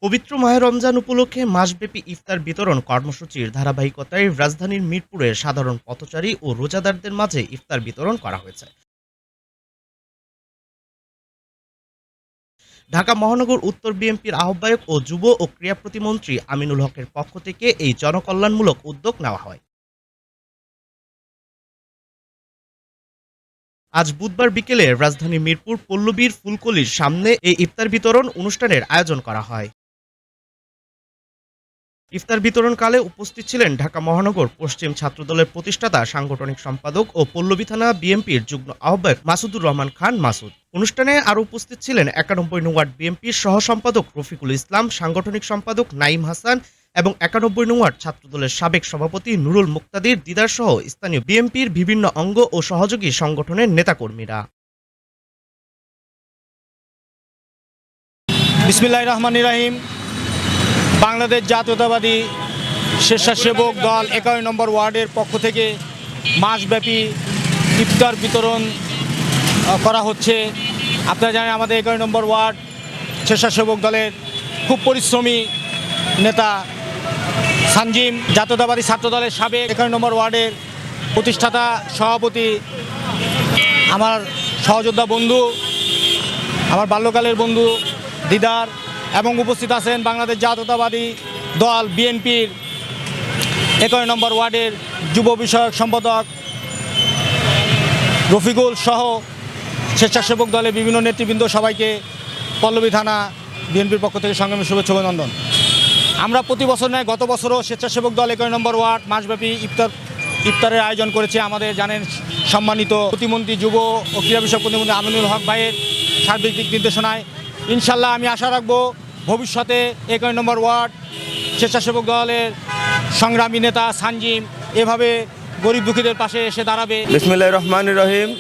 পবিত্র মাহে রমজান উপলক্ষে মাসব্যাপী ইফতার বিতরণ কর্মসূচির ধারাবাহিকতায় রাজধানীর মিরপুরে সাধারণ পথচারী ও রোজাদারদের মাঝে ইফতার বিতরণ করা হয়েছে। ঢাকা মহানগর উত্তর বিএনপির আহ্বায়ক ও যুব ও ক্রীড়া প্রতিমন্ত্রী আমিনুল হকের পক্ষ থেকে এই জনকল্যাণমূলক উদ্যোগ নেওয়া হয়। আজ বুধবার বিকেলে রাজধানী মিরপুর পল্লবীর ফুলকলির সামনে এই ইফতার বিতরণ অনুষ্ঠানের আয়োজন করা হয়। ইফতার বিতরণকালে উপস্থিত ছিলেন ঢাকা মহানগর পশ্চিম ছাত্রদলের প্রতিষ্ঠাতা সাংগঠনিক সম্পাদক ও পল্লবী থানা বিএনপির যুগ্ম আহ্বায়ক মাসুদুর রহমান খান মাসুদ। অনুষ্ঠানে আরও উপস্থিত ছিলেন ৯১ নং ওয়ার্ড বিএনপির সহ সম্পাদক রফিকুল ইসলাম, সাংগঠনিক সম্পাদক নাঈম হাসান এবং ৯১ নং ওয়ার্ড ছাত্রদলের সাবেক সভাপতি নুরুল মুক্তাদির দিদার সহ স্থানীয় বিএনপির বিভিন্ন অঙ্গ ও সহযোগী সংগঠনের নেতাকর্মীরা। বিসমিল্লাহির রহমানির রহিম। বাংলাদেশ জাতীয়তাবাদী স্বেচ্ছাসেবক দল ৯১ নম্বর ওয়ার্ডের পক্ষ থেকে মাসব্যাপী ইফতার বিতরণ করা হচ্ছে। আপনারা জানেন আমাদের ৯১ নম্বর ওয়ার্ড স্বেচ্ছাসেবক দলের খুব পরিশ্রমী নেতা সানজিম, জাতীয়তাবাদী ছাত্রদলের সাবেক ৯১ নম্বর ওয়ার্ডের প্রতিষ্ঠাতা সভাপতি, আমার সহযোদ্ধা বন্ধু, আমার বাল্যকালের বন্ধু দিদার, এবং উপস্থিত আছেন বাংলাদেশ জাতীয়তাবাদী দল বিএনপির ৯১ নম্বর ওয়ার্ডের যুব বিষয়ক সম্পাদক রফিকুল সহ স্বেচ্ছাসেবক দলের বিভিন্ন নেতৃবৃন্দ। সবাইকে পল্লবী থানা বিএনপির পক্ষ থেকে সংগ্রামী শুভেচ্ছা অভিনন্দন। আমরা প্রতি বছর নয়, গত বছরও স্বেচ্ছাসেবক দল ৯১ নম্বর ওয়ার্ড মাসব্যাপী ইফতারের আয়োজন করেছে। আমাদের জানেন সম্মানিত প্রতিমন্ত্রী যুব ও ক্রীড়া বিষয়ক প্রতিমন্ত্রী আমিনুল হক ভাইয়ের সার্বিক দিক নির্দেশনায় ইনশাল্লাহ আমি আশা রাখবো ভবিষ্যতে ৯১ নম্বর ওয়ার্ড স্বেচ্ছাসেবক দলের সংগ্রামী নেতা সানজিম এভাবে গরিব দুঃখীদের পাশে এসে দাঁড়াবে। বিসমিল্লাহির রহমানির রহিম।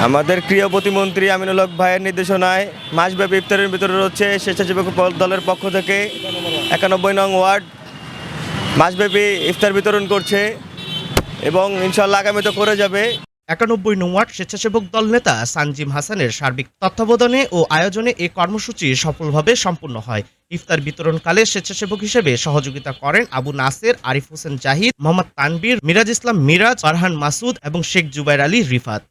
আমাদের ক্রীড়া প্রতিমন্ত্রী আমিনুল হক ভাইয়ের নির্দেশনায় মাসব্যাপী ইফতারের বিতরণ হচ্ছে স্বেচ্ছাসেবক দলের পক্ষ থেকে। ৯১ নং ওয়ার্ড মাসব্যাপী ইফতার বিতরণ করছে এবং ইনশাল্লাহ আগামীতে করে যাবে। ৯১ নং ওয়ার্ড স্বেচ্ছাসেবক দল নেতা সানজিম হাসানের সার্বিক তত্ত্বাবধানে ও আয়োজনে এই কর্মসূচি সফলভাবে সম্পন্ন হয়। ইফতার বিতরণকালে স্বেচ্ছাসেবক হিসেবে সহযোগিতা করেন আবু নাসের, আরিফ হোসেন জাহিদ, মোহাম্মদ তানবীর, মিরাজ ইসলাম মিরাজ, ফারহান মাসুদ এবং শেখ জুবাইর আলী রিফাত।